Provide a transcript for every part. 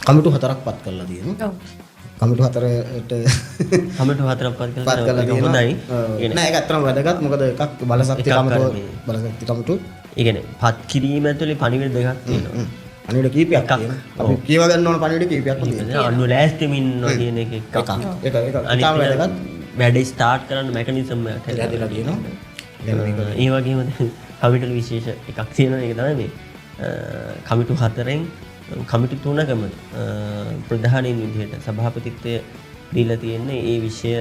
කමිටු 4ක් පත් කරලා තියෙනවා. ඔව්. කමිටු 4ට කමිටු 4ක් පත් පත් කරලා තියෙනවා. හොඳයි. නෑ ඒක ඇත්තටම වැදගත්. මොකද එකක් බලශක්ති කමිටු ඒ කියන්නේ පත් කිරීම ඇතුලේ පණිවිඩ දෙකක් තියෙනවා. පණිවිඩ කීපයක් තියෙනවා. අපි කියව ගන්න ඕන පණිවිඩ කීපයක් තියෙනවා. අන්නු ලෑස්තිම ඉන්නවා කියන එක එකක්. ඒක ඉතාම වැදගත්. වැඩ ස්ටාර්ට් කරන්න මෙකනිසම් එකක් හැදලා තියෙනවා. ඒ වගේම කමිටු විශේෂ එකක් තියෙනවා. ඒක තමයි මේ කමිටු 4න් කමිටු 3කම ප්‍රධානීන් විදිහට සභාපතිත්වය දීලා තියෙන්නේ ඒ විෂය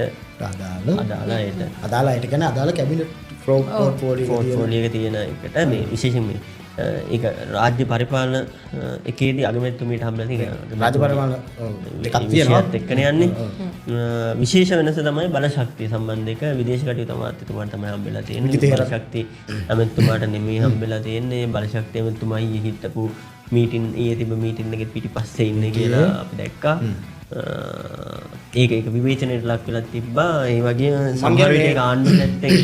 අදාළ අයට කියන්නේ අදාළ කැබිනට් පෝර්ට්ෆෝලියෝ එක තියෙන එකට මේ විශේෂයෙන් මේ ඒක රාජ්‍ය පරිපාලන එකේදී අගමැතිතුමීට හම්බෙලා තියෙනවා. රාජ්‍ය පරිපාලන දෙකක් තියෙනවා. එක්කනේ යන්නේ. විශේෂ වෙනස තමයි බලශක්තිය සම්බන්ධ එක විදේශ කටයුතු අමාත්‍යතුමාට තමයි හම්බෙලා තියෙන්නේ. බලශක්තිය අමාත්‍යතුමාට නෙමෙයි හම්බෙලා තියෙන්නේ. බලශක්තිය අමාත්‍යතුමයි හිටපු මීටින් ඊයේ තිබ්බ මීටින් එකේ පිටිපස්සේ ඉන්නේ කියලා අපි දැක්කා. ඒක විවේචනයට ලක් වෙලා තිබ්බා. ඒ වගේම සමහර විට ආණ්ඩුව පැත්තෙන්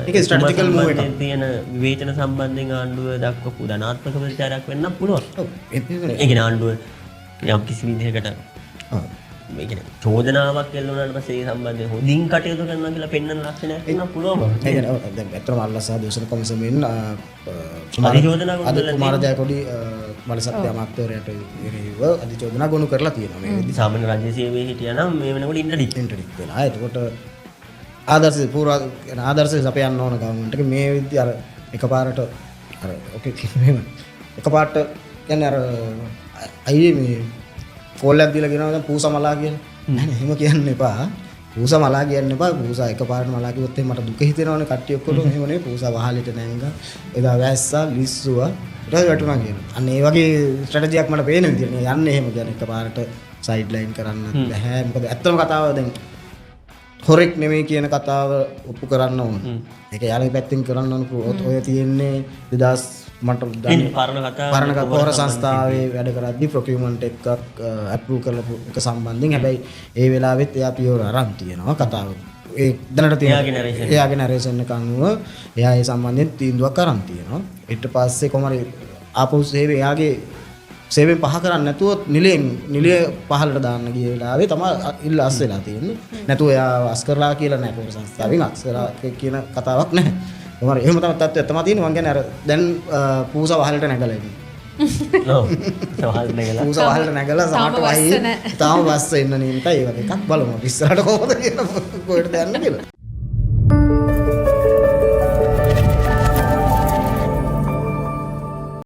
ඒක ස්ට්‍රැටජිකල් මූව් එකක්. තියෙන විවේචන සම්බන්ධයෙන් ආණ්ඩුව දක්වපු ධනාත්මක ප්‍රතිචාරයක් වෙන්න පුළුවන්. ඔව් ඒ කියන්නේ ආණ්ඩුව යම් කිසි විදිහකට ඒ කියන්නේ චෝදනාවක් එල්ලුණාට පස්සේ ඒ සම්බන්ධයෙන් හොඳින් කටයුතු කරනවා කියලා පෙන්වන ලක්ෂණයක් වෙන්න පුළුවන්. ඒ කියන්නේ දැන් ඇත්තටම අල්ලසා දූෂණ කොමිසමෙන් අධිචෝදනා කුමාර ජයකොඩි බලශක්ති අමාත්‍යවරයාට එරෙහිව අධිචෝදනා ගොනු කරලා තියෙනවා. මේ විදිහට සාමාන්‍ය රාජ්‍ය සේවයේ හිටියා නම් මේ වෙනකොට ඉන්ටර්ඩික් වෙලා. එතකොට ආදර්ශය සපයන්න ඕන ගවර්න්මන්ට් එක මේ විදිහ අර එකපාරට අර ඔකේ මෙහෙම එකපාරට කියන්නේ අර අයියේ මේ කෝල් එකක් දීලා කියනවා දැන් පූසා මලා කියලා. නෑ එහෙම කියන්න එපා. පූසා මලා කියන්න එපා. පූසා එකපාරට මලා කිව්වොත් මට දුක හිතෙනවනේ කට්ටිය ඔක්කොම එහෙම නෙවෙයි. පූසා වහලෙට නැංගා. එදා වැස්සා ලිස්සුවා. ඊට වැටුණා කියනවා. අන්න ඒ වගේ ස්ට්‍රැටජියක් මට පේන විදියට නේ යන්නේ එහෙම කියන්නේ එකපාරට සයිඩ් ලයින් කරන්න බෑ. මොකද ඇත්තම කතාව දැන් හොරෙක් නෙමෙයි කියන කතාව ඔප්පු කරන්න ඕන. ඒක යාළුවෝ පැත්තෙන් කරන්න ඕන. ඔය තියෙන්නේ 2000 මට දන්නේ පරණ කතාව සංස්ථාවේ වැඩ කරද්දී ප්‍රොකියුමන්ට් එකක් අප්‍රූව් කරලා එක සම්බන්ධයෙන් හැබැයි ඒ වෙලාවෙත් එයා පියවර අරන් තියෙනවා කතාව. ඒ දැනට තියෙන එයාගේ නරේෂන් එක අනුව එයා ඒ සම්බන්ධයෙන් තීන්දුවක් අරන් තියෙනවා. ඊට පස්සේ කොහමරි ආපහු එයාගේ සේවයෙන් පහ කරන්නේ නැතුව නිලිය පහළට දාන්න ගිය වෙලාවේ තමයි ඉල්ල අස් වෙලා තියෙන්නේ. නැතුව එයා අස් කරලා කියලා නැහැ පොර සංස්ථාවෙන් අක්සරා කියන කතාවක් නැහැ. කොහමද එහෙම තමයි තත්ත්වයක් තමයි තියෙන්නේ. මං කියන්නේ අර දැන් පූසා වහලට නැගලා ඉන්නේ. ඔව්. සවහල් නැගලා. පූසා වහලට නැගලා සමහරට වහී තාම බස්ස එන්න නින්ට ඒ වගේ එකක් බලමු. ඉස්සරහට කොහොමද කියලා කොහෙටද යන්නේ කියලා.